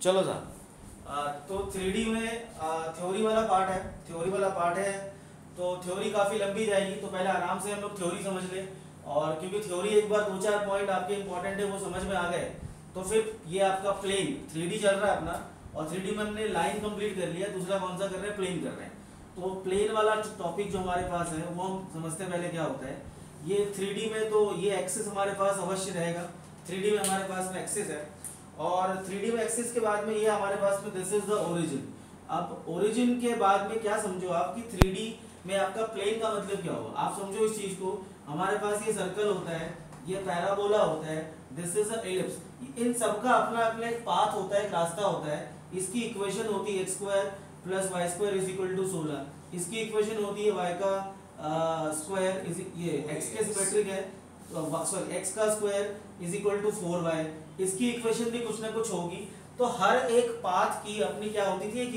चलो साहब, तो 3D में थ्योरी वाला पार्ट है। तो थ्योरी काफ़ी लंबी जाएगी, तो पहले आराम से हम लोग थ्योरी समझ लें। और क्योंकि थ्योरी एक बार 2-4 पॉइंट आपके इंपॉर्टेंट है वो समझ में आ गए, तो फिर ये आपका प्लेन 3D चल रहा है अपना, और 3D में हमने लाइन कंप्लीट कर लिया, दूसरा कौन सा कर रहे हैं, प्लेन कर रहे हैं। तो प्लेन वाला टॉपिक जो हमारे पास है वो हम समझते हैं पहले क्या होता है। ये 3D में तो ये एक्सिस हमारे पास अवश्य रहेगा, 3D में हमारे पास में एक्सिस है, और 3D में एक्सिस के बाद में ये हमारे पास में दिस इज द ओरिजिन। अब ओरिजिन के बाद में क्या समझो आप कि 3D में आपका प्लेन का मतलब क्या होगा। आप समझो इस चीज को, हमारे पास ये सर्कल होता है, ये पैराबोला होता है, दिस इज अ एलिप्स। इन सबका अपना अपना एक पाथ होता है, एक रास्ता होता है। इसकी इक्वेशन होती है x² + y² = 16। इसकी इक्वेशन होती है y का स्क्वायर, ये x के सिमेट्रिक है, सॉरी x का स्क्वायर = 4y। इसकी इक्वेशन भी कुछ ना कुछ होगी। तो हर एक पाथ की अपनी क्या होती थी, एक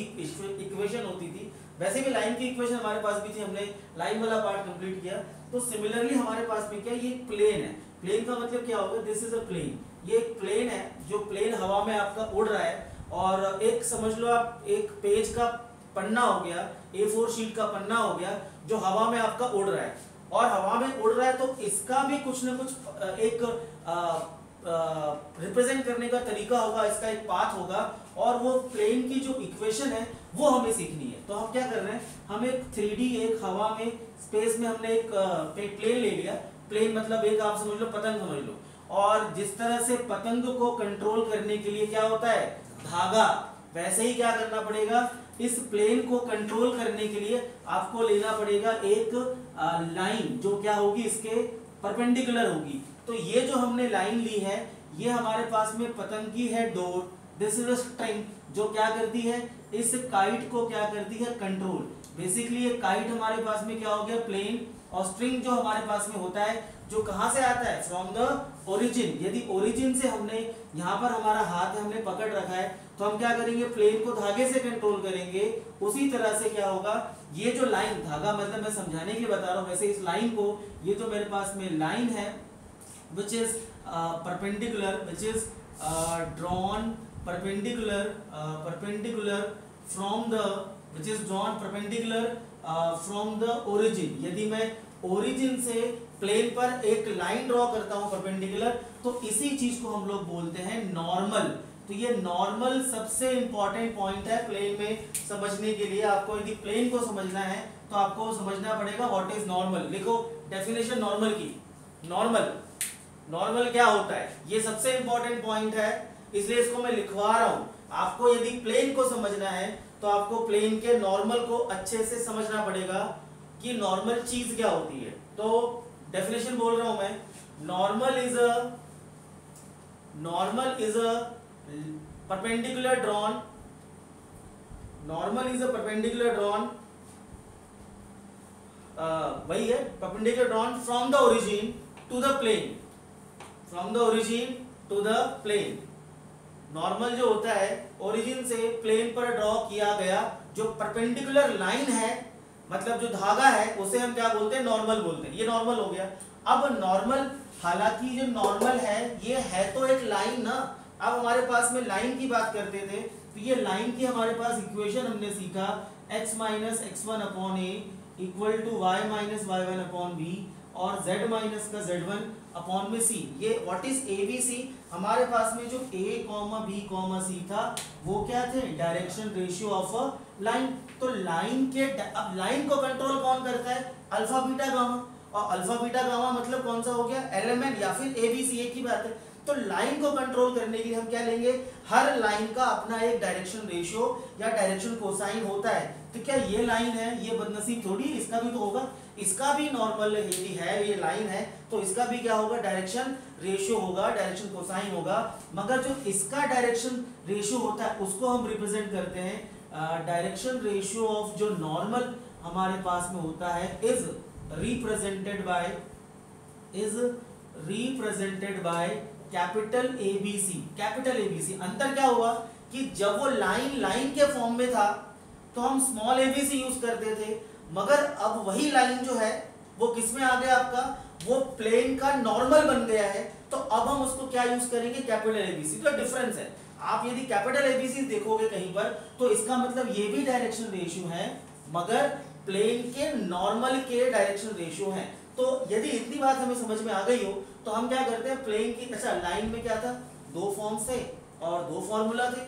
इक्वेशन होती थी। वैसे भी लाइन की इक्वेशन हमारे पास भी थी, हमने लाइन वाला पार्ट कंप्लीट किया। तो सिमिलरली हमारे पास में क्या, ये प्लेन है। प्लेन का मतलब क्या होगा, दिस इज अ प्लेन। ये एक प्लेन है, जो प्लेन हवा में आपका उड़ रहा है। और एक समझ लो आप, एक पेज का पन्ना हो गया, A4 शीट का पन्ना हो गया, जो हवा में आपका उड़ रहा है। और हवा में उड़ रहा है तो इसका भी कुछ ना कुछ एक रिप्रेजेंट करने का तरीका होगा, इसका एक पाथ होगा, और वो प्लेन की जो इक्वेशन है वो हमें सीखनी है। तो हम क्या कर रहे हैं, हम एक 3D एक हवा में स्पेस में हमने एक प्लेन ले लिया। प्लेन मतलब एक आप समझ लो पतंग समझ लो, और जिस तरह से पतंग को कंट्रोल करने के लिए क्या होता है, धागा, वैसे ही क्या करना पड़ेगा, इस प्लेन को कंट्रोल करने के लिए आपको लेना पड़ेगा एक लाइन, जो क्या होगी, इसके परपेंडिकुलर होगी। तो ये जो हमने लाइन ली है, ये हमारे पास में पतंग की है door, this is a string, जो क्या करती है, इस काइट को क्या करती है, कंट्रोल। बेसिकली ये काइट हमारे पास में क्या हो गया, प्लेन, और स्ट्रिंग जो हमारे पास में होता है, जो कहां से आता है, फ्रॉम द ओरिजिन। यदि ओरिजिन से हमने यहाँ पर हमारा हाथ है, हमने पकड़ रखा है, तो हम क्या करेंगे, प्लेन को धागे से कंट्रोल करेंगे। उसी तरह से क्या होगा, ये जो लाइन, धागा मतलब मैं समझाने के लिए बता रहा हूँ, वैसे इस लाइन को, ये जो मेरे पास में लाइन है which is perpendicular, which is drawn perpendicular from the, which is drawn perpendicular from the origin। यदि मैं ओरिजिन से प्लेन पर एक लाइन ड्रॉ करता हूं परपेंडिकुलर, तो इसी चीज को हम लोग बोलते हैं नॉर्मल। तो ये नॉर्मल सबसे इंपॉर्टेंट पॉइंट है प्लेन में समझने के लिए। आपको यदि प्लेन को समझना है तो आपको समझना पड़ेगा व्हाट इज नॉर्मल। लिखो डेफिनेशन नॉर्मल की। नॉर्मल क्या होता है, ये सबसे इंपॉर्टेंट पॉइंट है, इसलिए इसको मैं लिखवा रहा हूं। आपको यदि प्लेन को समझना है तो आपको प्लेन के नॉर्मल को अच्छे से समझना पड़ेगा कि नॉर्मल चीज क्या होती है। तो डेफिनेशन बोल रहा हूं मैं, normal is a perpendicular drawn, वही है, perpendicular drawn from the origin to the plane, normal जो होता है ओरिजिन से प्लेन पर ड्रॉ किया गया जो परपेंडिकुलर लाइन है, मतलब जो धागा है, उसे हम क्या बोलते हैं, नॉर्मल बोलते हैं। ये नॉर्मल हो गया। अब नॉर्मल, हालांकि जो नॉर्मल है ये है तो एक लाइन ना। अब हमारे पास में लाइन की बात करते थे, तो ये लाइन की हमारे पास इक्वेशन हमने सीखा, x - x1/a = y - y1/b और z - का z1/c। ये व्हाट इज ABC, हमारे पास में जो a, b, c था वो क्या थे, direction ratio of a line. तो लाइन के, अब लाइन को कंट्रोल कौन करता है, अल्फा बीटा गामा, और अल्फा बीटा गामा मतलब कौन सा हो गया, एलिमेंट या फिर ABC, एक ही बात है। तो लाइन को कंट्रोल करने के लिए हम क्या लेंगे, हर लाइन का अपना एक डायरेक्शन रेशियो या डायरेक्शन कोसाइन होता है। तो क्या ये लाइन है, ये बदनसीब थोड़ी, इसका भी तो होगा, इसका भी नॉर्मल यदि है, ये लाइन है तो इसका भी क्या होगा, डायरेक्शन रेशियो होगा, डायरेक्शन कोसाइन होगा। मगर जो इसका डायरेक्शन रेशियो होता है उसको हम रिप्रेजेंट करते हैं, डायरेक्शन रेशियो ऑफ जो नॉर्मल हमारे पास में होता है is represented by capital ABC। अंतर क्या हुआ कि जब वो लाइन के फॉर्म में था तो हम स्मॉल ABC यूज करते थे, मगर अब वही लाइन जो है वो किस में आ गया आपका, वो प्लेन का नॉर्मल बन गया है, तो अब हम उसको क्या यूज करेंगे, कैपिटल ABC। तो डिफरेंस है। आप यदि कैपिटल एबीसी देखोगे कहीं पर तो इसका मतलब ये भी डायरेक्शन रेशियो है, मगर प्लेन के नॉर्मल के डायरेक्शन रेशियो है। तो यदि इतनी बात हमें समझ में आ गई हो तो हम क्या करते हैं, प्लेन की, अच्छा लाइन में क्या था, दो फॉर्म्स थे और दो फॉर्मूला थे।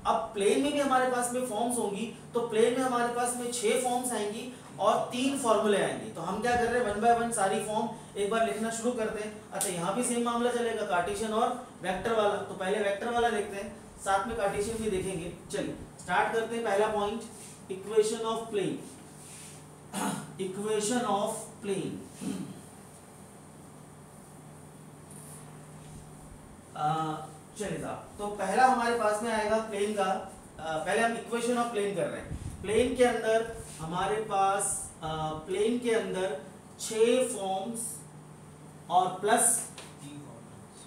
अब प्लेन में भी हमारे पास में फॉर्म्स होंगी, तो प्लेन में हमारे पास में 6 फॉर्म्स आएंगी और 3 फॉर्मूले आएंगे। तो हम क्या कर रहे हैं, वन बाय वन सारी फॉर्म एक बार लिखना शुरू करते हैं। अच्छा यहाँ भी सेम मामला चलेगा, कार्टेशियन और वेक्टर वाला। तो पहले वेक्टर वाला लिखते हैं, साथ में कार्टेशियन भी देखेंगे। चलिए स्टार्ट करते हैं। पहला point, equation of plane. Equation of plane, चलिए साहब, तो पहला हमारे पास में आएगा प्लेन का। पहले हम इक्वेशन ऑफ प्लेन कर रहे हैं। प्लेन के अंदर हमारे पास प्लेन के अंदर 6 फॉर्म्स और प्लस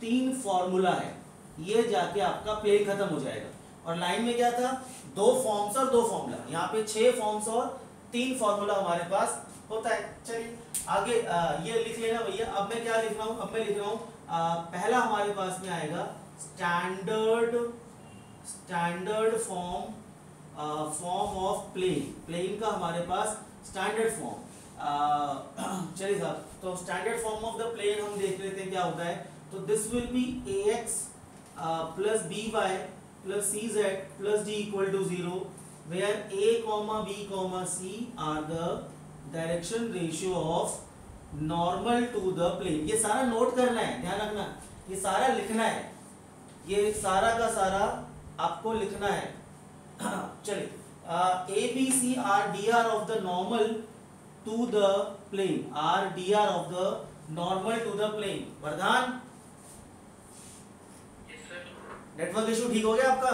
3 फॉर्मूला है। ये जाके आपका प्लेन खत्म हो जाएगा। और लाइन में क्या था, 2 फॉर्म्स और 2 फॉर्मूला। यहाँ पे 6 फॉर्म्स और 3 फॉर्मूला हमारे पास होता है। चलिए आगे ये लिख लेना भैया। अब मैं क्या लिख रहा हूँ, अब मैं लिख रहा हूँ पहला हमारे पास में आएगा standard form of plane. Plane का हमारे पास स्टैंडर्ड फॉर्म। चलिए साहब, तो standard form of the plane हम देख लेते हैं क्या होता है। तो this will be ax plus by plus cz plus d equal to 0 where a comma b comma c are the direction ratio of normal to the plane। ये सारा नोट करना है, ध्यान रखना, ये सारा लिखना है, ये सारा का सारा आपको लिखना है। चलिए a b c are dr of the normal to the plane, are dr of the normal to the plane। वरदान, नेटवर्क इशू ठीक हो गया आपका?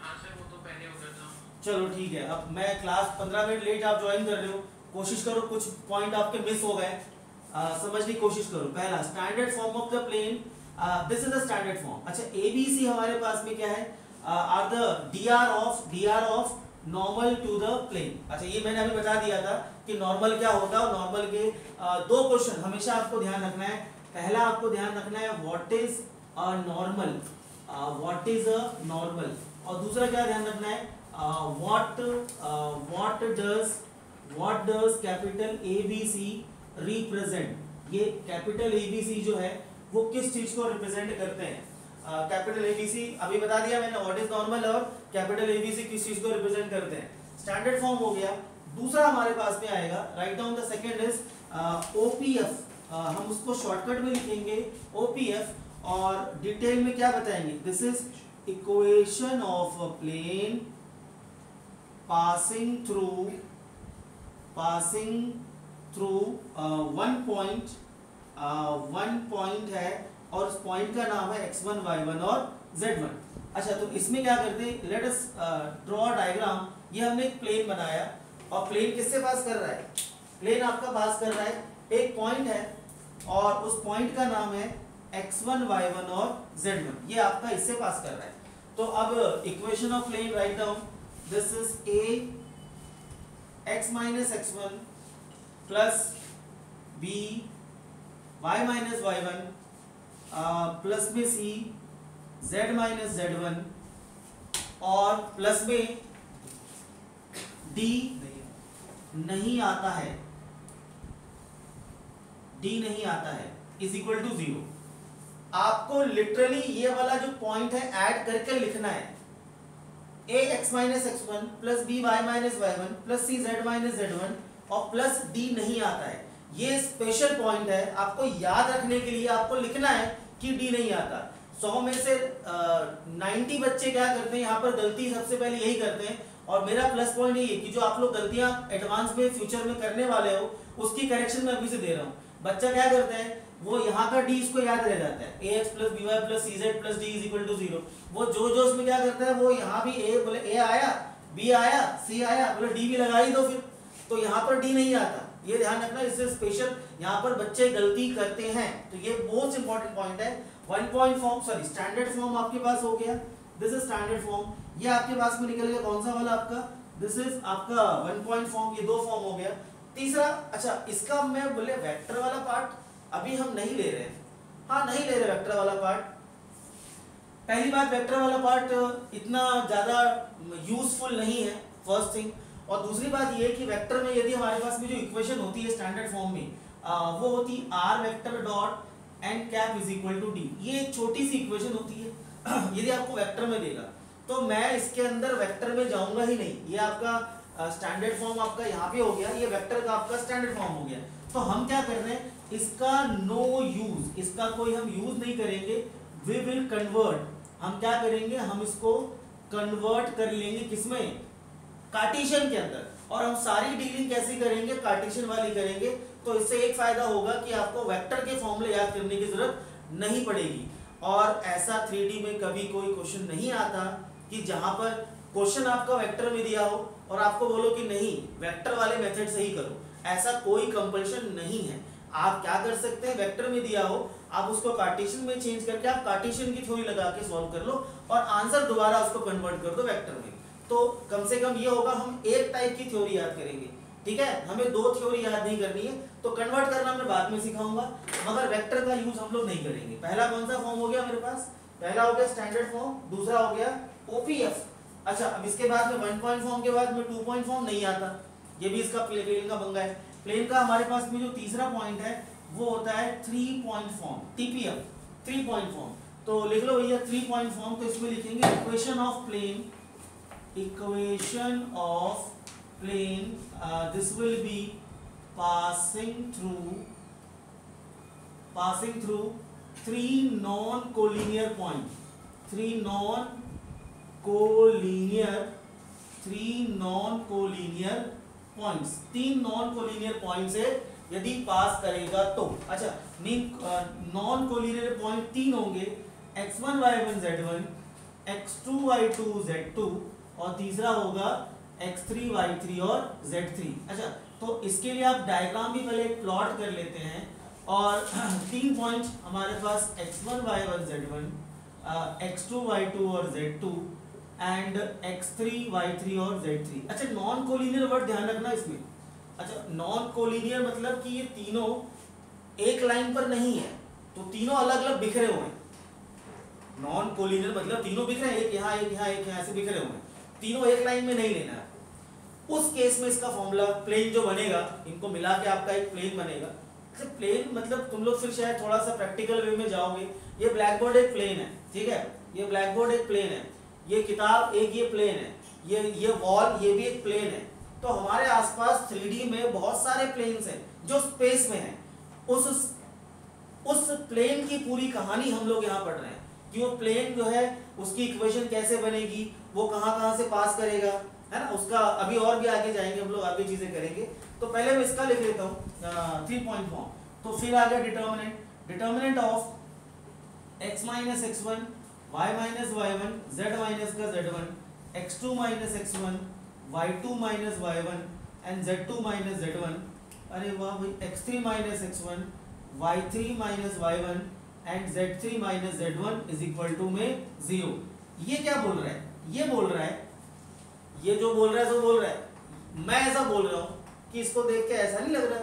हाँ सर, वो तो पहले हो गया था। चलो ठीक है। अब मैं क्लास 15 मिनट लेट आप ज्वाइन कर रहे हो, कोशिश करो कुछ पॉइंट आपके मिस हो गए, समझने की कोशिश करो। पहला standard form of the plane, this is the standard form. अच्छा एबीसी हमारे पास में क्या है, are the DR of normal to the plane. अच्छा ये मैंने अभी बता दिया था कि नॉर्मल क्या होता है, और नॉर्मल के 2 क्वेश्चन हमेशा आपको ध्यान रखना है। पहला आपको ध्यान रखना है what is a normal, what is a normal, और दूसरा क्या ध्यान रखना है, what does capital ABC represent. ये कैपिटल ABC जो है वो किस चीज को रिप्रेजेंट करते हैं। कैपिटल ABC अभी बता दिया मैंने, व्हाट इज नॉर्मल, और कैपिटल ABC किस चीज को रिप्रेजेंट करते हैं। स्टैंडर्ड फॉर्म हो गया। दूसरा हमारे पास में आएगा, write down the second is OPF। हम उसको शॉर्टकट में लिखेंगे OPF, और डिटेल में क्या बताएंगे, this is equation of a plane passing through one point है, और उस पॉइंट का नाम है x1 y1 और z1। अच्छा तो इसमें क्या करते हैं, लेट अस ड्रॉ डायग्राम। ये हमने एक प्लेन बनाया, और प्लेन किससे पास कर रहा है, प्लेन आपका पास कर रहा है, एक पॉइंट है और उस पॉइंट का नाम है x1 y1 और z1। ये आपका इससे पास कर रहा है। तो अब equation of plane write down, this is a x minus x1 plus b y minus y1 plus में c z minus z1 और प्लस में d नहीं आता है, d नहीं आता है, इज इक्वल टू 0। आपको लिटरली ये वाला जो पॉइंट है ऐड करके लिखना है, a x minus x1 plus b y minus y1 plus c z minus z1 और प्लस d नहीं आता है। ये स्पेशल पॉइंट है, आपको याद रखने के लिए आपको लिखना है कि d नहीं आता। 100 में से 90 बच्चे क्या करते हैं, यहाँ पर गलती सबसे पहले यही करते हैं, और मेरा प्लस पॉइंट यही है कि जो आप लोग गलतियां एडवांस में फ्यूचर में करने वाले हो उसकी करेक्शन मैं अभी से दे रहा हूँ। बच्चा क्या करता है, वो यहाँ का d इसको याद रह जाता है, ax plus by plus cz plus d is equal to 0। वो जो उसमें क्या करता है, वो यहाँ भी a बोले a आया, b आया, c आया, बोले d भी लगा ही दो फिर, तो यहाँ पर d नहीं आता। ये ध्यान रखना, इससे स्पेशल यहाँ पर बच्चे गलती करते हैं, तो ये बहुत इंपॉर्टेंट पॉइंट है। One point form, sorry standard form आपके पास हो गया, दिस इज स्टैंडर्ड फॉर्म। ये आपके पास में निकल गया कौन सा वाला आपका, दिस इज आपका वन पॉइंट फॉर्म। ये 2 फॉर्म हो गया। तीसरा, अच्छा इसका मैं बोले वेक्टर वाला पार्ट अभी हम नहीं ले रहे हैं, हाँ नहीं ले रहे वेक्टर वाला पार्ट। पहली बात वेक्टर वाला पार्ट इतना ज़्यादा यूजफुल नहीं है, फर्स्ट थिंग। और दूसरी बात ये कि वेक्टर में यदि हमारे पास में जो इक्वेशन होती है स्टैंडर्ड फॉर्म में वो होती r vector dot n cap is equal to d. ये एक छोटी सी इक्वेशन होती है यदि आपको वेक्टर में देगा तो मैं इसके अंदर वेक्टर में जाऊंगा ही नहीं। ये आपका स्टैंडर्ड फॉर्म आपका यहाँ पे हो गया, ये वेक्टर का आपका स्टैंडर्ड फॉर्म हो गया। तो हम क्या कर रहे हैं, इसका नो यूज, इसका कोई हम यूज नहीं करेंगे। वी विल कन्वर्ट, हम क्या करेंगे, हम इसको कन्वर्ट कर लेंगे किसमें, कार्टेशियन के अंदर। और हम सारी डीलिंग कैसी करेंगे, कार्टेशियन वाली करेंगे। तो इससे एक फायदा होगा कि आपको वेक्टर के फॉर्मूले याद करने की जरूरत नहीं पड़ेगी। और ऐसा 3D में कभी कोई क्वेश्चन नहीं आता कि जहां पर क्वेश्चन आपका वेक्टर में दिया हो और आपको बोलो कि नहीं वेक्टर वाले मेथड से ही करो। ऐसा कोई कंपल्शन नहीं है। आप क्या कर सकते हैं, वेक्टर में दिया हो आप उसको कार्टेशियन में चेंज करके आप कार्टेशियन की थ्योरी लगा के सॉल्व कर लो और आंसर दोबारा उसको कन्वर्ट कर दो वेक्टर में। तो कम से कम ये होगा हम एक टाइप की थ्योरी याद करेंगे, ठीक है, हमें दो थ्योरी याद नहीं करनी है। तो कन्वर्ट करना मैं बाद में सिखाऊंगा, मगर वेक्टर का यूज हम लोग नहीं करेंगे। पहला कौन सा फॉर्म हो गया मेरे पास, पहला हो गया स्टैंडर्ड फॉर्म, दूसरा हो गया ओपीएफ। अच्छा, अब इसके बाद में 1 पॉइंट फॉर्म के बाद में 2 पॉइंट फॉर्म नहीं आता, ये भी इसका प्लेन का पंगा है। प्लेन का हमारे पास में जो तीसरा पॉइंट है वो होता है 3 point form, TPF, 3 point form. तो लिख लो भैया 3 पॉइंट फॉर्म। तो इसमें लिखेंगे equation of plane, equation of plane, this will be passing through 3 non-collinear point, 3 non-collinear points, 3 non-collinear points से यदि पास करेगा तो। अच्छा, नॉन कोलिनियर पॉइंट 3 होंगे, x1 y1 z1, x2 y2 z2 और तीसरा होगा x3 y3 और z3। अच्छा, तो इसके लिए आप डायग्राम भी पहले प्लॉट कर लेते हैं। और 3 पॉइंट हमारे पास x1 y1 z1, x2 y2 और z2 एंड x3 y3 और z3। अच्छा, नॉन कोलिनियर वर्ड ध्यान रखना इसमें। अच्छा, नॉन कोलिनियर मतलब कि ये तीनों एक लाइन पर नहीं है, तो तीनों अलग अलग बिखरे हुए हैं। नॉन कोलिनियर मतलब तीनों बिखरे हैं, एक यहाँ एक यहाँ एक यहाँ ऐसे बिखरे हुए हैं, तीनों एक लाइन में नहीं लेना है। उस केस में इसका फॉर्मूला प्लेन जो बनेगा, इनको मिला के आपका एक प्लेन बनेगा। अच्छा, प्लेन मतलब तुम लोग फिर शायद थोड़ा सा प्रैक्टिकल वे में जाओगे। ये ब्लैक बोर्ड एक प्लेन है, ठीक है, ये ब्लैक बोर्ड एक प्लेन है, ये किताब एक ये प्लेन है, ये वॉल ये भी एक प्लेन है। तो हमारे आसपास 3D में बहुत सारे प्लेन्स हैं जो स्पेस में हैं। उस प्लेन की पूरी कहानी हम लोग यहाँ पढ़ रहे हैं कि वो प्लेन जो है उसकी इक्वेशन कैसे बनेगी, वो कहाँ से पास करेगा, है ना। उसका अभी और भी आगे जाएंगे हम लोग, आगे चीजें करेंगे। तो पहले मैं इसका लिख लेता हूँ 3 पॉइंट फॉर्म। तो फिर आ गया determinant of x minus x1, y minus y1, z minus का z1, x2 minus x1, y2 minus y1 and z2 minus z1। अरे वाह भाई, x3 minus x1, y3 minus y1 and z3 minus z1 is equal to में 0। ये क्या बोल रहा है, ये बोल रहा है, ये जो बोल रहा है सो बोल रहा है। मैं ऐसा बोल रहा हूँ कि इसको देख के ऐसा नहीं लग रहा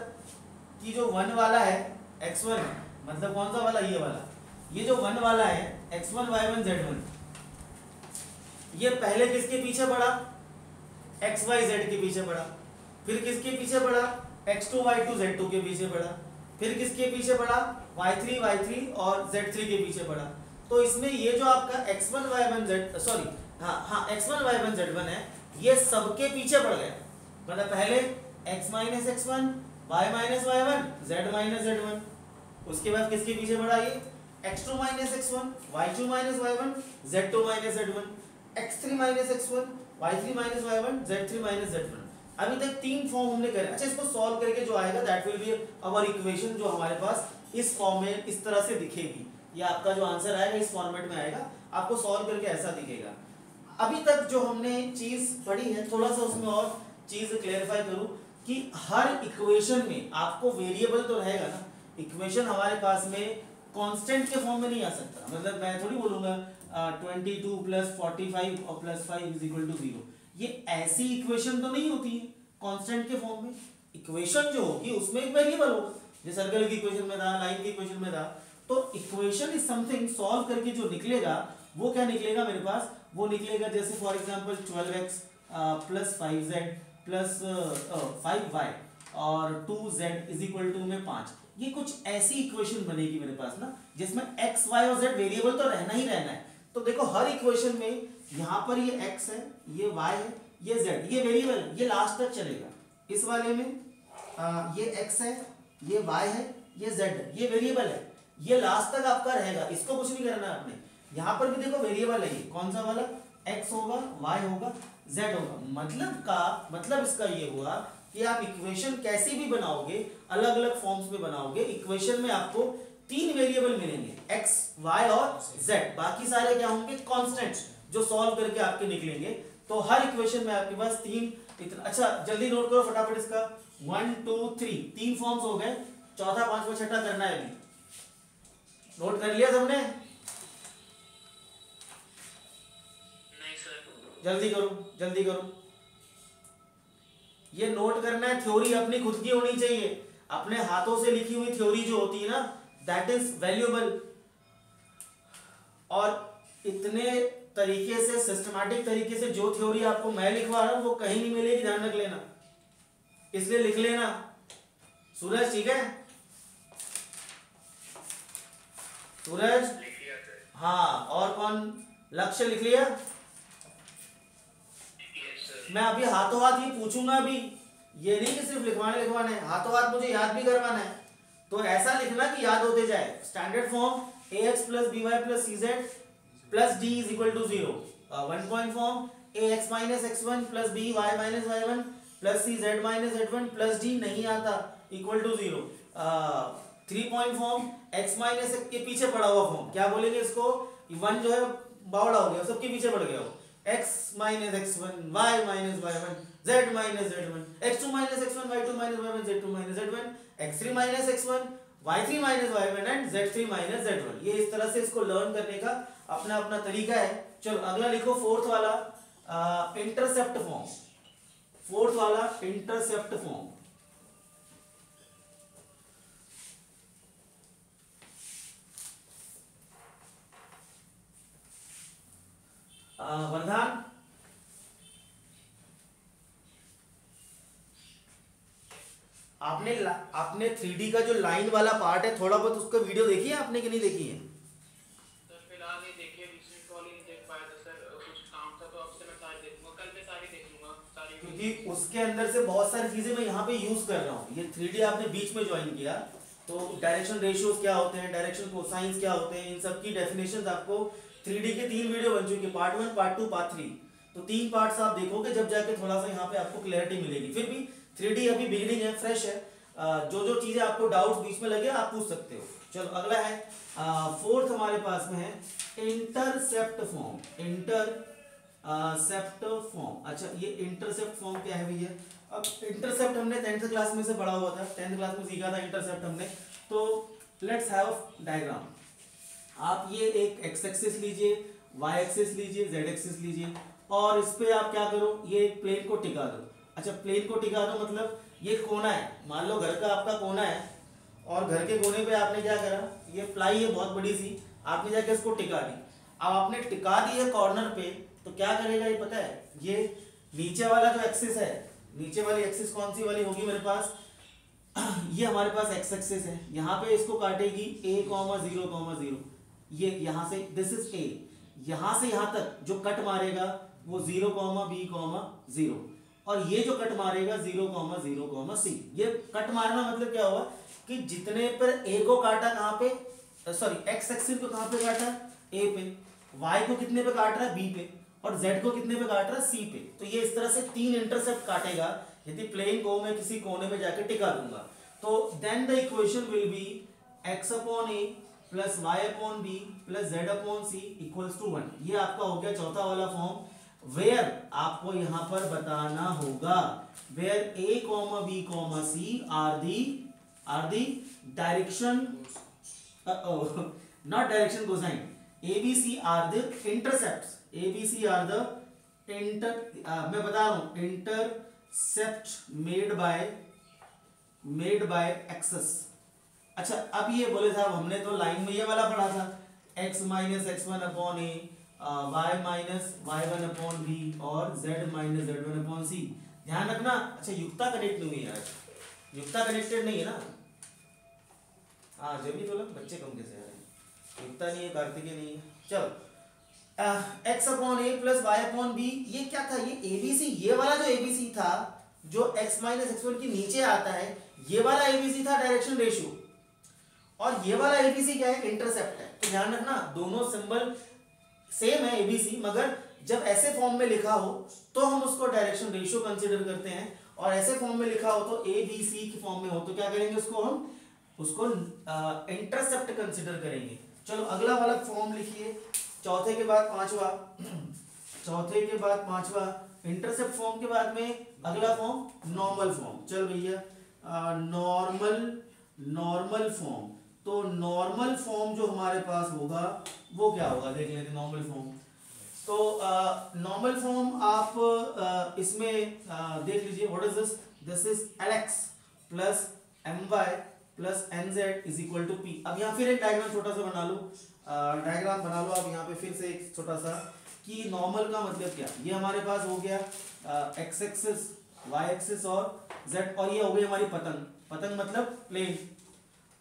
कि जो 1 वाला है x1, मतलब कौन सा वाला, ये वाला, ये जो 1 वाला है x1 y1 z1, ये पहले किसके पीछे पड़ा, x y z के पीछे पड़ा, फिर किसके पीछे पड़ा, x2 y2 z2 के पीछे पड़ा, फिर किसके पीछे पड़ा, y3 y3 और z3 के पीछे पड़ा। तो इसमें ये जो आपका x1 y1 z, सॉरी हाँ x1 y1 z1 है, ये सबके पीछे पड़ गया। मतलब पहले x minus x1, y minus y1, z minus z1, उसके बाद किसके पीछे पड़ा, ये x2 minus x1, y2 minus y1, z2 minus z1, x3 minus x1, y3 minus y1, z3 minus z1। अभी तक 3 फॉर्म हमने करे। अच्छा, इसको सॉल्व करके जो आएगा that will be our equation, जो हमारे पास इस फॉर्म में इस तरह से दिखेगी। ये आपका जो आंसर आएगा इस फॉर्मेट में आएगा, आपको सॉल्व करके ऐसा दिखेगा। अभी तक जो हमने चीज पढ़ी है, थोड़ा सा उसमें और चीज क्लेरिफाई करूं कि हर इक्वेशन में आपको वेरिएबल तो रहेगा ना। इक्वेशन हमारे पास में कांस्टेंट के फॉर्म में नहीं आ सकता। मतलब मैं थोड़ी बोलूंगा 22 प्लस 45 और प्लस 5 इज इक्वल टू 0। ये ऐसी इक्वेशन तो नहीं होती है कांस्टेंट के फॉर्म में। इक्वेशन जो होगी उसमें एक वेरिएबल होगा, जैसे सर्कल की इक्वेशन में था, लाइन की इक्वेशन में था। तो इक्वेशन इज समथिंग, सॉल्व करके जो निकलेगा वो क्या निकलेगा मेरे पास, वो निकलेगा जैसे for example 12x plus 5z plus 5y और 2z इज इक्वल टू में 5। ये कुछ ऐसी इक्वेशन बनेगी मेरे पास ना जिसमें x y और z वेरिएबल तो रहना ही रहना है। तो देखो हर इक्वेशन में यहाँ पर ये x है, ये y है, ये z, ये वेरिएबल, ये लास्ट तक चलेगा। इस वाले में ये x है, ये y है, ये z है, ये वेरिएबल है, ये लास्ट तक आपका रहेगा, इसको कुछ नहीं करना है आपने। यहाँ पर भी देखो वेरिएबल है, ये कौन सा वाला, x होगा, y होगा, z होगा। मतलब इसका ये हुआ कि आप इक्वेशन कैसे भी बनाओगे, अलग अलग फॉर्म्स में बनाओगे, इक्वेशन में आपको 3 वेरिएबल मिलेंगे, x, y और z। बाकी सारे क्या होंगे, कांस्टेंट्स जो सॉल्व करके आपके निकलेंगे। तो हर इक्वेशन में आपके पास 3 इतना। अच्छा जल्दी नोट करो फटाफट इसका, 1 2 3 3 फॉर्म्स हो गए, चौथा पांचवा छठा करना है अभी। नोट कर लिया सबने? नहीं सर। जल्दी करो। ये नोट करना है, थ्योरी अपनी खुद की होनी चाहिए, अपने हाथों से लिखी हुई थ्योरी जो होती है ना, दैट इज वैल्यूएबल। और इतने तरीके से, सिस्टमैटिक तरीके से जो थ्योरी आपको मैं लिखवा रहा हूं वो कहीं नहीं मिलेगी, ध्यान रख लेना, इसलिए लिख लेना। सूरज ठीक है? सूरज, हाँ, और कौन, लक्ष्य लिख लिया? मैं अभी हाथों हाथ ये पूछूंगा भी, ये नहीं कि सिर्फ लिखवाने, हाथों हाथ मुझे याद भी करवाना है। तो ऐसा लिखना कि याद होते जाए। Standard form ax plus b y plus c z plus d is equal to 0। 1 point form ax minus x1 plus b y minus y1 plus c z minus z1 plus d नहीं आता, equal to 0। 3 point form x minus के पीछे पड़ा हुआ form, क्या बोलेंगे इसको, 1 जो है बावड़ा हो गया, सबके पीछे पड़ गया हो, x minus x1 y minus y1 z minus z1 x2 minus x1 y2 minus y1 z2 minus z1 x3 minus x1 y3 minus y1 and z3 minus z1। ये इस तरह से इसको लर्न करने का अपना अपना तरीका है। चलो अगला लिखो, फोर्थ वाला इंटरसेप्ट फॉर्म। फोर्थ वाला इंटरसेप्ट फॉर्म, वरदान आपने 3D का जो लाइन वाला पार्ट है थोड़ा बहुत उसका वीडियो देखी है आपने कि नहीं देखी है? सर फिलहाल नहीं देखिए, रिसेंट वाली नहीं देख पाया था सर, कुछ काम था, तो अब से मैं सारी देखूंगा, कल से सारी देख लूंगा सारी, क्योंकि उसके अंदर से बहुत सारी चीजें मैं यहाँ पे यूज कर रहा हूँ। ये 3D आपने बीच में ज्वाइन किया, तो डायरेक्शन रेशियोज क्या होते हैं, डायरेक्शन कोसाइंस क्या होते हैं, इन सब की डेफिनेशन आपको 3D के 3 वीडियो बन चुके, पार्ट 1 पार्ट 2 पार्ट 3। तो 3 पार्ट्स आप देखोगे, जब जाके थोड़ा सा यहाँ पे आपको क्लैरिटी मिलेगी। फिर भी 3D अभी बिगिनिंग है, फ्रेश है, जो चीजें आपको डाउट बीच में लगे आप पूछ सकते हो। चलो अगला है फोर्थ हमारे पास में है इंटरसेप्ट फॉर्म। इंटरसेप्ट फॉर्म, अच्छा ये इंटरसेप्ट फॉर्म क्या है भैया? अब इंटरसेप्ट हमने 10th क्लास में से पढ़ा हुआ था, 10th क्लास में सीखा था इंटरसेप्ट हमने। तो लेट्स हैव डायग्राम। आप ये एक एक्स एक्सिस लीजिए, वाई एक्सिस लीजिए, जेड एक्सिस लीजिए, और इस पे आप क्या करो, ये एक प्लेन को टिका दो। अच्छा प्लेन को टिका दो मतलब ये कोना है, मान लो घर का आपका कोना है, और घर के कोने पे आपने क्या करा, ये प्लाई है बहुत बड़ी सी, आपने जाके इसको टिका दी। अब आपने टिका दी है कॉर्नर पे, तो क्या करेगा ये पता है, ये नीचे वाला जो एक्सिस है, नीचे वाली एक्सिस कौन सी वाली होगी मेरे पास, ये हमारे पास एक्स एक्सिस है, यहाँ पे इसको काटेगी a,0,0, ये यहाँ से दिस इज a, यहाँ से यहाँ तक जो कट मारेगा वो 0,b,0, और ये जो कट मारेगा 0,0,c। ये कट मारना मतलब क्या हुआ कि जितने पर a को काटा कहाँ पे, सॉरी एक्स एक्सिस को कहाँ पे काटा, a पे, y को कितने पे काट रहा है, b पे, और z को कितने पे काट रहा है, c पे। तो ये इस तरह से 3 इंटरसेप्ट काटेगा यदि प्लेन को मैं किसी कोने में जाके टिका दूंगा। तो then the equation will be x/a plus y/b plus z/c equals to 1। ये आपका हो गया चौथा वाला फॉर्म, वेयर आपको यहां पर बताना होगा where a, b, c are the direction, not direction cosine, a b c are the intercepts, a b c are the मैं बता रहा हूं इंटरसेप्ट मेड बाय एक्सेस। अच्छा अब ये बोले साहब हमने तो लाइन में ये वाला पढ़ा था, x minus x1 upon a y minus y1/b और z माइनस z1/c। ध्यान रखना। अच्छा युक्ता कनेक्ट नहीं हुई यार, युक्ता कनेक्टेड नहीं है ना। हाँ जब भी बोला बच्चे कम कैसे आ रहे हैं, युक्ता नहीं है, कार्तिकेय नहीं है। चलो x/a प्लस y/b, ये क्या था, ये abc, ये वाला जो abc था जो x माइनस x1 के नीचे आता है, ये वाला abc था डायरेक्शन रेशियो, और ये वाला abc क्या है, इंटरसेप्ट है। तो ध्यान रखना दोनों सिंबल सेम है abc, मगर जब ऐसे फॉर्म में लिखा हो तो हम उसको डायरेक्शन रेशियो कंसीडर करते हैं, और ऐसे फॉर्म में लिखा हो तो abc की फॉर्म में हो तो क्या करेंगे, उसको हम उसको इंटरसेप्ट कंसीडर करेंगे। चलो अगला वाला फॉर्म लिखिए, चौथे के बाद पांचवा, चौथे के बाद पांचवा, इंटरसेप्ट फॉर्म के बाद में अगला फॉर्म नॉर्मल फॉर्म। चल भैया नॉर्मल फॉर्म। तो नॉर्मल फॉर्म जो हमारे पास होगा वो क्या होगा, देख लेते हैं नॉर्मल फॉर्म। तो नॉर्मल फॉर्म आप इसमें देख लीजिए, what is this, this is lx plus my plus nz is equal to p। अब यहाँ फिर एक डायग्राम छोटा सा बना लो, डायग्राम बना लो आप यहाँ पे फिर से एक छोटा सा, कि नॉर्मल का मतलब क्या, ये हमारे पास हो गया x एक्सिस, y एक्सिस और z, और ये हो गई हमारी पतंग। पतंग मतलब प्लेन,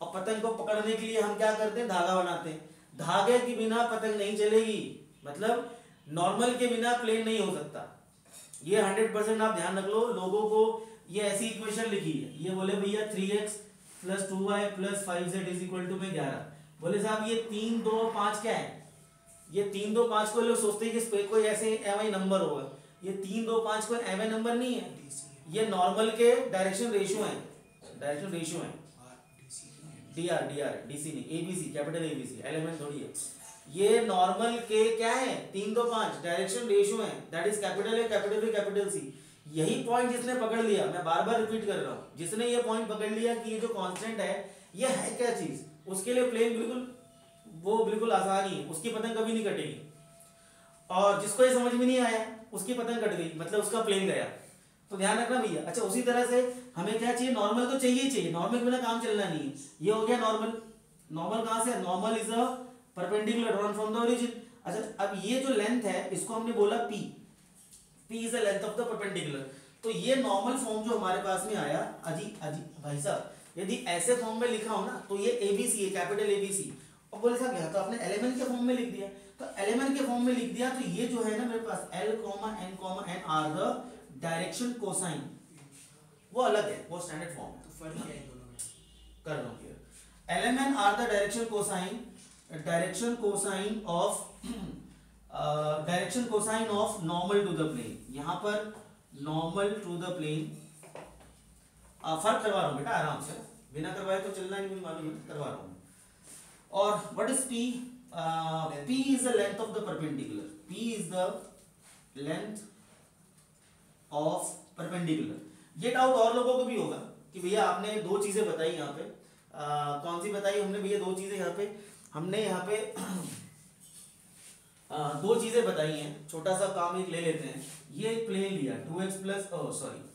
और पतंग को पकड़ने के लिए हम क्या करते हैं, धागा बनाते हैं। धागे के बिना पतंग नहीं चलेगी, मतलब नॉर्मल के बिना प्लेन नहीं हो सकता। ये 100% आप ध्यान रख लो। लोगों को ये ऐसी इक्वेशन लिखी है, ये बोले भैया 3x plus 2y plus 5z is equal to में 11। बोले साहब ये 3 2 5 क्या है, ये 3 2 5 को लोग सोचते हैं कि इस पे कोई ऐसे एमआई नंबर होगा, ये 3 2 5 कोई एमआई नंबर नहीं है, ये नॉर्मल के डायरेक्शन रेशियो है, डायरेक्शन रेशियो है। डी सी नहीं, एबीसी, कैपिटल एबीसी, एलिमेंट थोड़ी है। ये नॉर्मल के क्या है, 3 2 5 डायरेक्शन रेशियो है, that is capital A capital B capital C. यही पॉइंट जिसने पकड़ लिया, मैं बार बार रिपीट कर रहा हूं, जिसने ये पॉइंट पकड़ लिया कि ये जो कांस्टेंट है ये है क्या चीज, उसके लिए प्लेन बिल्कुल आसान ही है, उसकी पतंग कभी नहीं कटेगी। और जिसको ये समझ में नहीं आया उसकी पतंग कट गई, मतलब उसका प्लेन गया। तो ध्यान रखना भैया। अच्छा उसी तरह से हमें क्या चाहिए, नॉर्मल तो चाहिए ही चाहिए, नॉर्मल के बिना काम चलना नहीं है। ये हो गया नॉर्मल। नॉर्मल कहां से, normal is a perpendicular drawn from the origin. अच्छा अब ये जो लेंथ है इसको हमने बोला p, p is the length of the perpendicular. तो ये नॉर्मल फॉर्म जो हमारे पास में आया, अजी भाई साहब यदि ऐसे फॉर्म में लिखा हो ना तो ये एबीसी है, कैपिटल एबीसी, और बोले साहब यहाँ तो आपने एलिमेंट के फॉर्म में लिख दिया, तो एलिमेंट के फॉर्म में लिख दिया, तो ये जो है ना मेरे पास l, n are the direction cosine, वो अलग है, वो स्टैंडर्ड फॉर्म है। तो फर्क क्या है दोनों में, कर लो clear. Element are the direction cosine of normal to the plane. यहाँ पर नॉर्मल टू द प्लेन, फर्क करवा रहा हूँ बेटा आराम से, बिना करवाए तो चलना नहीं, मुझे मालूम है, करवा रहा हूँ। और what is p, p is the length of the perpendicular, p is the length of perpendicular। ये डाउट और लोगों को भी होगा कि भैया आपने दो चीजें बताई यहाँ पे, कौन सी बताई हमने भैया, दो चीजें यहाँ पे हमने दो चीजें बताई हैं। छोटा सा काम एक ले लेते हैं, ये एक प्लेन लिया 2x प्लस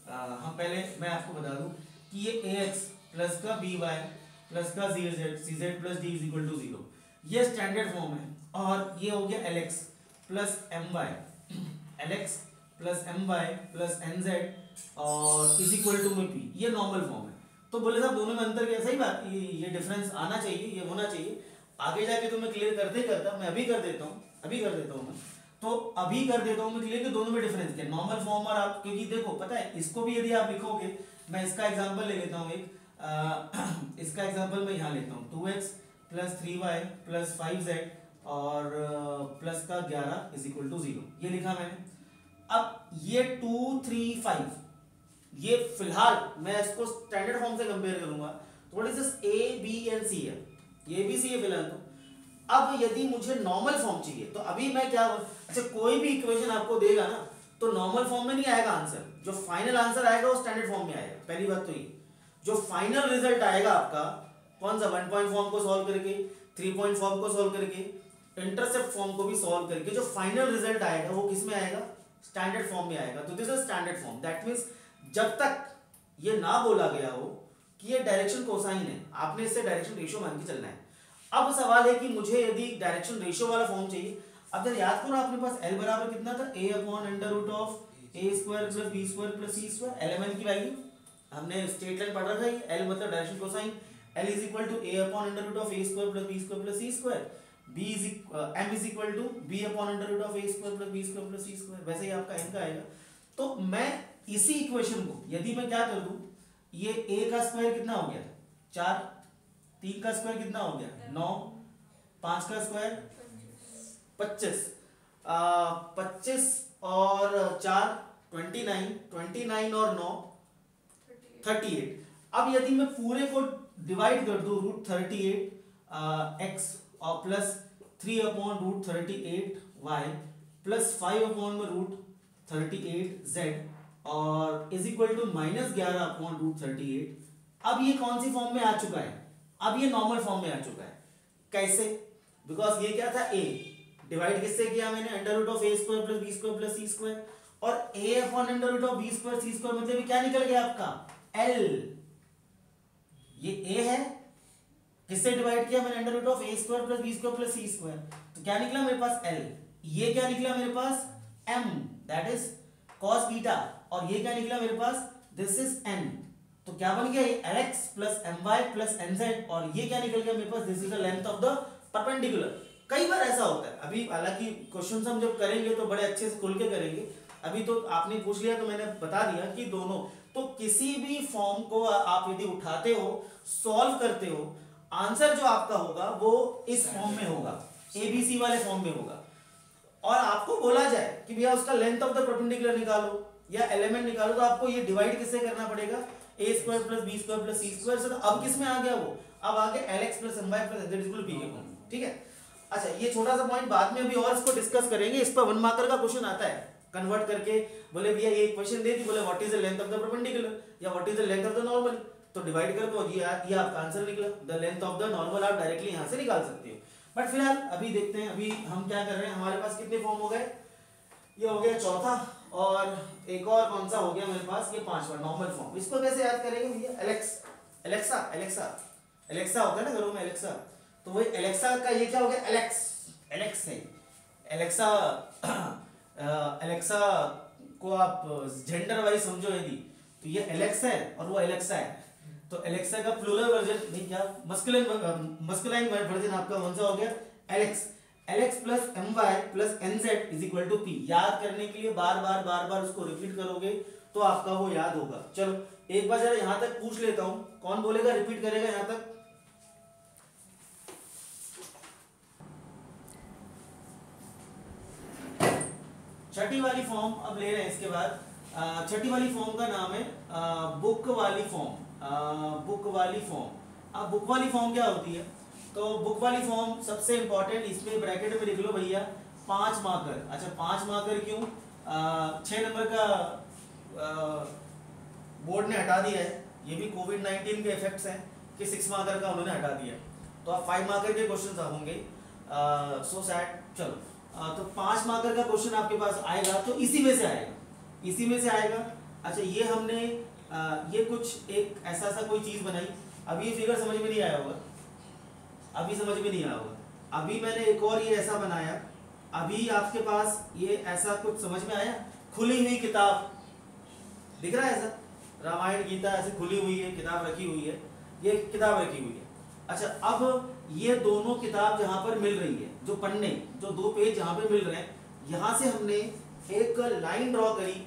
हम पहले मैं आपको बता दूं कि ये ax प्लस का by प्लस का cz plus d is equal to 0, ये स्टैंडर्ड फॉर्म है। और ये हो गया lx plus my plus nz और इज इक्वल टू में p, ये नॉर्मल फॉर्म है। तो बोले साहब दोनों में अंतर क्या, सही बात, ये डिफरेंस आना चाहिए, ये होना चाहिए। आगे जाके तो मैं क्लियर करते ही करता, मैं अभी कर देता हूँ मैं, तो अभी कर देता हूँ मैं क्लियर कि दोनों में डिफरेंस क्या, नॉर्मल फॉर्म और आप, क्योंकि देखो पता है इसको भी यदि आप लिखोगे, मैं इसका एग्जांपल ले लेता हूँ एक, इसका एग्जांपल मैं यहाँ लेता हूँ 2x plus 3y plus 5z और प्लस का 11 इज इक्वल टू 0, ये लिखा मैंने। अब ये 2 3 5, ये फिलहाल मैं इसको स्टैंडर्ड फॉर्म से कंपेयर करूंगा, तो what is this a b and c है, ये भी c है फिलहाल। तो अब यदि मुझे नॉर्मल फॉर्म चाहिए तो अभी मैं क्या, अच्छा कोई भी इक्वेशन आपको देगा ना तो नॉर्मल फॉर्म में नहीं आएगा आंसर, जो फाइनल आंसर आएगा वो स्टैंडर्ड फॉर्म में आएगा। पहली बात तो ये, जो फाइनल रिजल्ट आएगा आपका कौन सा, 1 पॉइंट फॉर्म को सॉल्व करके, 3 पॉइंट फॉर्म को सॉल्व करके, इंटरसेप्ट फॉर्म को भी सॉल्व करके, जो फाइनल रिजल्ट आएगा वो किस में आएगा, स्टैंडर्ड फॉर्म में आएगा। तो this is standard form, that means जब तक ये ना बोला गया हो कि ये डायरेक्शन कोसाइन है, आपने इससे डायरेक्शन रेशियो मान के चलना है। अब सवाल है कि मुझे यदि डायरेक्शन रेशियो वाला फॉर्म चाहिए, अब जब याद करो अपने पास L बराबर कितना था, a upon under root of a square plus b square plus c square. Element की वैल्यू हमने स्ट्रेट लाइन पढ़ रखा है, L मतलब direction cosine, L is equal to a upon under root of a square plus b square plus c square, m is equal to b upon under root of a square plus b square plus c square. वैसे ही आपका n का आएगा। तो मैं इसी equation को यदि मैं क्या कर दूं, ये a का स्क्वायर कितना हो गया 4, 3 का स्क्वायर कितना हो गया 9, 5 का स्क्वायर 25, 25 और 4 29, 29 और 9 38। अब यदि मैं पूरे को डिवाइड कर दूं रूट 38 x और plus 3 upon root 38 y plus 5 upon में रूट 38 z और is equal to -11 upon root 38। अब ये कौन सी फॉर्म में आ चुका है, अब ये नॉर्मल फॉर्म में आ चुका है। कैसे? बिकॉज ये क्या था a, डिवाइड किससे किया मैंने, under root of a square plus b square plus c square, और a upon under root of b square c square मतलब क्या निकल गया आपका l। ये a है, किससे डिवाइड किया मैंने, under root of a square plus b square plus c square, तो क्या निकला मेरे पास l। ये क्या निकला मेरे पास m, that is cos beta, और ये क्या निकला मेरे पास, दिस इज n। तो क्या बन गया, ये lx plus my plus nz, और ये क्या निकल गया मेरे पास, this is the length of the perpendicular. कई बार ऐसा होता है, अभी हालांकि क्वेश्चंस हम जब करेंगे तो बड़े अच्छे से खुल के करेंगे, अभी तो आपने पूछ लिया तो मैंने बता दिया कि दोनों। तो किसी भी फॉर्म को आप यदि उठाते हो, सॉल्व करते हो, आंसर जो आपका होगा वो इस फॉर्म में होगा, एबीसी वाले फॉर्म में होगा। और आपको बोला जाए कि भैया उसका लेंथ ऑफ द परपेंडिकुलर निकालो या एलिमेंट निकालो, तो आपको ये डिवाइड किससे करना पड़ेगा, a square plus b square plus c square से। तो अब किस में आ गया वो, अब आ गया lx plus my plus z equal to p के फॉर्म। ठीक है, अच्छा ये छोटा सा पॉइंट बाद में अभी और इसको डिस्कस करेंगे। इस पर 1 मार्कर का क्वेश्चन आता है, कन्वर्ट करके बोले भैया ये इक्वेशन दे दी, बोले what is the length of the perpendicular या what is the length of the normal, तो डिवाइड कर दो, ये आपका आंसर निकला। The length of the normal आप डायरेक्टली यहां से निकाल सकते हो। बट फिलहाल अभी देखते हैं, अभी हम क्या कर रहे हैं, हमारे पास कितने फॉर्म हो गए, ये हो गया चौथा, और एक और कौन सा हो गया मेरे पास, ये पांचवा नॉर्मल फॉर्म। इसको कैसे याद करेंगे भैया, एलेक्सा होता है ना घरों में एलेक्सा, तो वही एलेक्सा का ये क्या हो गया, एलेक्स है। एलेक्सा को आप जेंडर वाइज समझो यदि, तो ये एलेक्स है और वो एलेक्सा है, तो एलेक्सा का प्लूरल वर्जन नहीं क्या, मस्कुलाइन वर्जन आपका कौन सा हो गया, lx plus my plus nz is equal to p। याद करने के लिए बार बार उसको रिपीट करोगे तो आपका वो याद होगा। चलो एक बार जरा यहां तक पूछ लेता हूं, कौन बोलेगा रिपीट करेगा यहां तक, छठी वाली फॉर्म अब ले रहे हैं। इसके बाद छठी वाली फॉर्म का नाम है बुक वाली फॉर्म। बुक वाली फॉर्म, अब बुक वाली फॉर्म क्या होती है, तो बुक वाली फॉर्म सबसे इंपॉर्टेंट, इसमें ब्रैकेट में लिख लो भैया 5 मार्कर। अच्छा 5 मार्कर क्यों, 6 नंबर का बोर्ड ने हटा दिया है, ये भी कोविड-19 के इफेक्ट्स हैं कि 6 मार्कर का उन्होंने हटा दिया, तो अब 5 मार्कर के क्वेश्चंस होंगे। So sad. चलो तो 5 मार्कर का क्वेश्चन आपके पास आएगा तो इसी में से आएगा। अच्छा ये हमने ये कुछ एक ऐसा कोई चीज बनाई, अभी ये फिगर समझ में नहीं आया होगा, अभी मैंने एक और ये ऐसा बनाया, अभी आपके पास ये ऐसा कुछ समझ में आया, खुली हुई किताब दिख रहा है ऐसा, रामायण गीता ऐसे खुली हुई है, किताब रखी हुई है, ये किताब रखी हुई है। अच्छा अब ये दोनों किताब जहां पर मिल रही है, जो पन्ने, जो 2 पेज जहां पे मिल रहे हैं, यहां से हमने एक लाइन ड्रॉ करी,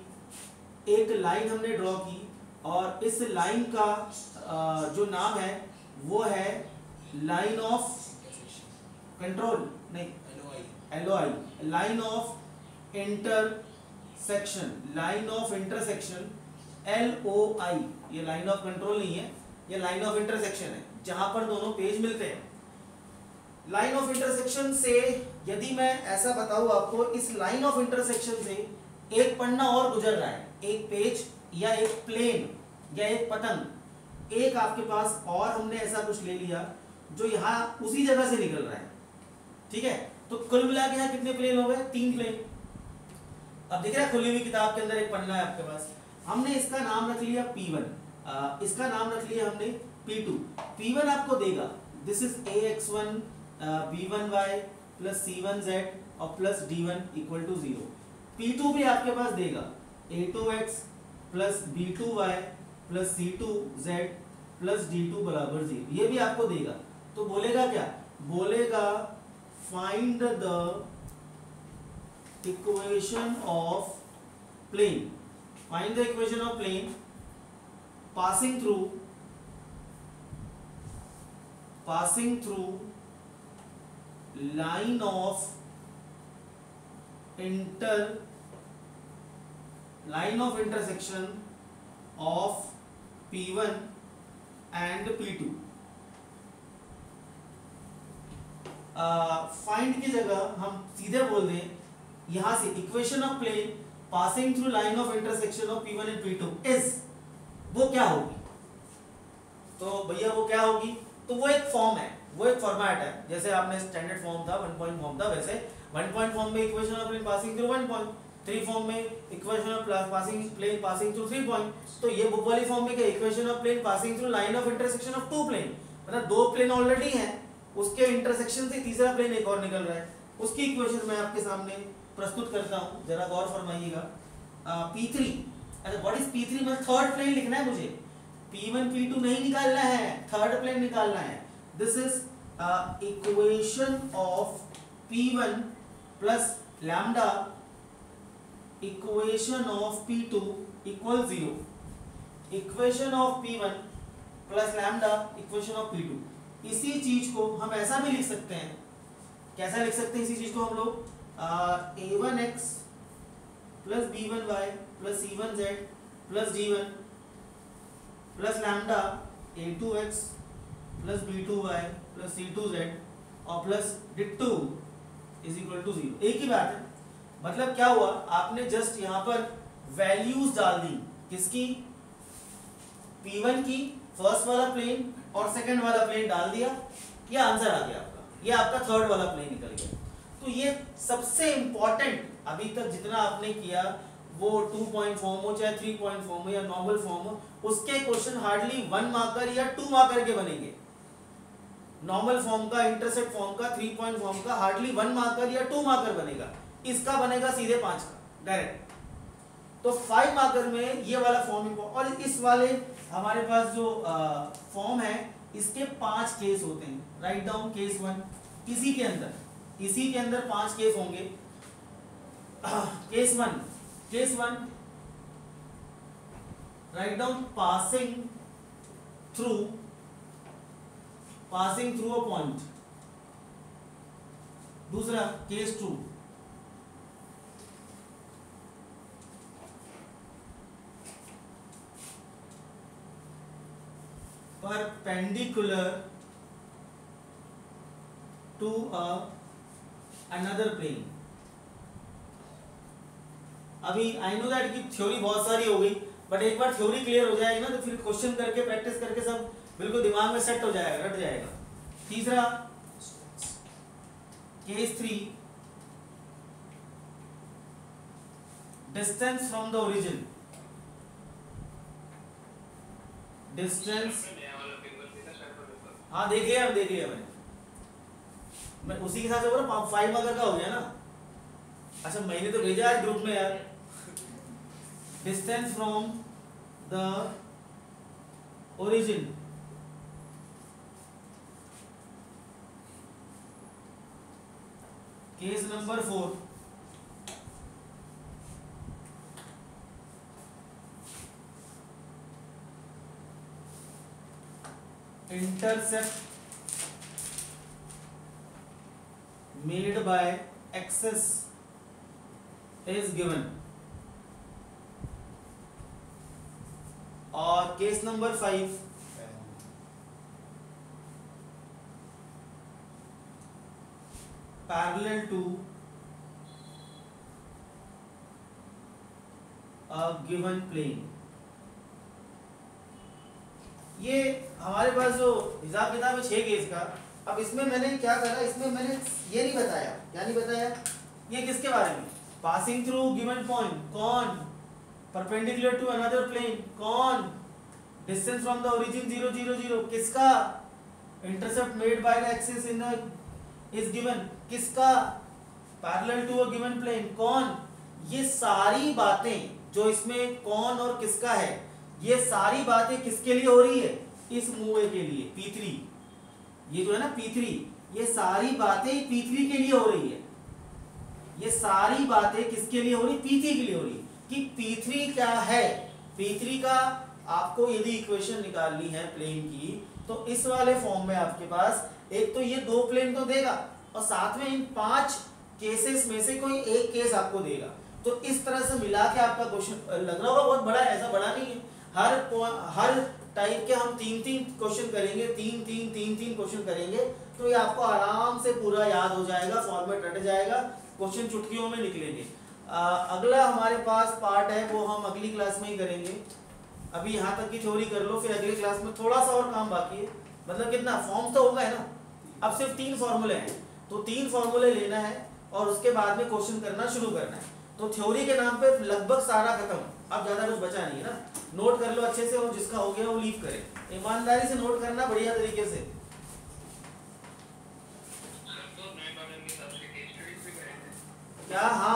एक लाइन हमने ड्रॉ की, और इस लाइन का जो नाम है वो है लाइन ऑफ कंट्रोल, नहीं LOI, line of intersection, LOI। ये लाइन ऑफ कंट्रोल नहीं है, ये लाइन ऑफ इंटरसेक्शन है, जहां पर दोनों पेज मिलते हैं। लाइन ऑफ इंटरसेक्शन से यदि मैं ऐसा बताऊं आपको, इस लाइन ऑफ इंटरसेक्शन से एक पन्ना और गुजर रहा है, एक पेज या एक प्लेन या एक पतंग, एक आपके पास और हमने ऐसा कुछ ले लिया जो यहाँ उसी जगह से निकल रहा है। ठीक है, तो कुल मिला के यहाँ कितने प्लेन हो गए, 3 प्लेन। अब दिख रहा है खुली हुई किताब के अंदर एक पन्ना है आपके पास, हमने इसका नाम रख लिया P1, इसका नाम रख लिया हमने P2। P1 आपको देगा this is AX1 B1Y plus C1Z और plus d1 equal to 0। P2 भी आपके पास देगा a2x plus b2y plus c2z plus d2 बराबर 0, ये भी आपको देगा। तो बोलेगा क्या, बोलेगा find the equation of plane, find the equation of plane passing through line of intersection of P1 and P2। Find की जगह हम सीधे बोल दें यहां से equation of plane passing through line of intersection of P1 and P2 is, वो क्या होगी। तो भैया वो क्या होगी, तो वो एक फॉर्म है, वो एक फॉर्मेट है, जैसे आपने स्टैंडर्ड फॉर्म था 1 पॉइंट फॉर्म था, वैसे 1 पॉइंट फॉर्म में equation of plane passing through 1 point, 3 form में equation of passing plane passing through 3 point. तो ये बुक वाली फॉर्म में क्या, equation of plane passing through line of intersection of 2 plane, मतलब 2 प्लेन ऑलरेडी हैं, उसके इंटरसेक्शन से तीसरा प्लेन एक और निकल रहा है, उसकी इक्वेशन मैं आपके सामने प्रस्तुत करता हूं, जरा गौर फरमाइएगा। P3, अच्छा व्हाट इज P3, मतलब थर्ड प्लेन लिखना है मुझे, P1 P2 नहीं निकालना है, थर्ड प्लेन निकालना है। This is equation of P1 plus lambda equation of P2 equal 0, equation of P1 plus lambda equation of P2। इसी चीज को हम ऐसा भी लिख सकते हैं, कैसा लिख सकते हैं इसी चीज को हम लोग, a1x plus b1y plus c1z plus d1 plus lambda a2x plus b2y plus c2z और plus d2 is equal to 0। एक ही बात है, मतलब क्या हुआ, आपने जस्ट यहाँ पर वैल्यूज डाल दी, किसकी, P1 की, फर्स्ट वाला प्लेन और सेकंड वाला प्लेन डाल दिया, ये आंसर आ गया आपका, ये आपका थर्ड वाला प्लेन निकल गया। तो ये सबसे इंपॉर्टेंट अभी तक जितना आपने किया, वो 2 पॉइंट फॉर्म हो चाहे 3 पॉइंट फॉर्म हो या नॉर्मल फॉर्म हो, उसके क्वेश्चन हार्डली 1 मार्कर या 2 मार्कर के बनेंगे। नॉर्मल फॉर्म का, इंटरसेप्ट फॉर्म का, 3 पॉइंट फॉर्म का हार्डली 1 मार्कर या 2 मार्कर बनेगा, इसका बनेगा सीधे 5 का डायरेक्ट। तो 5 मार्कर में ये वाला फॉर्म, और इस वाले हमारे पास जो फॉर्म है इसके 5 केस होते हैं। राइट डाउन केस 1, इसी के अंदर 5 केस होंगे। Case 1 write down passing through a point. दूसरा case 2 perpendicular to another plane। अभी आई नो दैट की थ्योरी बहुत सारी हो गई, बट एक बार थ्योरी क्लियर हो जाएगी ना तो फिर क्वेश्चन करके प्रैक्टिस करके सब बिल्कुल दिमाग में सेट हो जाएगा, रट जाएगा। तीसरा case 3 distance from the origin, distance, हाँ देख लिया मैं उसी के साथ से बोला 5 मार्कर का हो गया ना। अच्छा मैंने तो भेजा है ग्रुप में यार, distance from the origin, case number 4 intercept made by axis is given, और case number 5 parallel to a given plane। ये हमारे पास जो हिसाब किताब है 6 केस का। अब इसमें मैंने क्या करा, इसमें मैंने ये नहीं बताया, क्या नहीं बताया, ये किसके बारे में, पासिंग थ्रू गिवन पॉइंट कौन, परपेंडिकुलर टू अनदर प्लेन कौन, डिस्टेंस फ्रॉम द ओरिजिन 0 0 0 किसका, intercept made by the axis in the is given किसका, parallel to a given plane, कौन? ये सारी बातें जो इसमें कौन और किसका है, ये सारी बातें किसके लिए हो रही है? इस मूवे के लिए, P3। ये जो है ना P3, ये सारी बातें P3 के लिए हो रही है। ये सारी बातें किसके लिए हो रही? P3 के लिए हो रही है। कि P3 क्या है? P3 का आपको यदि इक्वेशन निकालनी है प्लेन की, तो इस वाले फॉर्म में आपके पास एक तो ये दो प्लेन तो देगा, और साथ में इन 5 केसेस में से कोई एक केस आपको देगा। तो इस तरह से मिला के आपका क्वेश्चन लग रहा होगा बहुत बड़ा है, ऐसा बड़ा नहीं है। हर टाइप के हम 3-3 क्वेश्चन करेंगे, 3-3 क्वेश्चन करेंगे, तो ये आपको आराम से पूरा याद हो जाएगा, फॉर्मेट रट जाएगा, क्वेश्चन चुटकियों में निकलेंगे। अगला हमारे पास पार्ट है वो हम अगली क्लास में ही करेंगे। अभी यहाँ तक की थ्योरी कर लो, फिर अगली क्लास में थोड़ा सा और काम बाकी है। मतलब कितना फॉर्म तो होगा है ना, अब सिर्फ 3 फॉर्मूले हैं, तो 3 फॉर्मूले लेना है और उसके बाद में क्वेश्चन करना शुरू करना है। तो थ्योरी के नाम पे लगभग सारा खत्म, अब ज्यादा कुछ बचा नहीं है ना। नोट कर लो अच्छे से, और जिसका हो गया वो लीव करे, ईमानदारी से नोट करना बढ़िया तरीके से। क्या? हाँ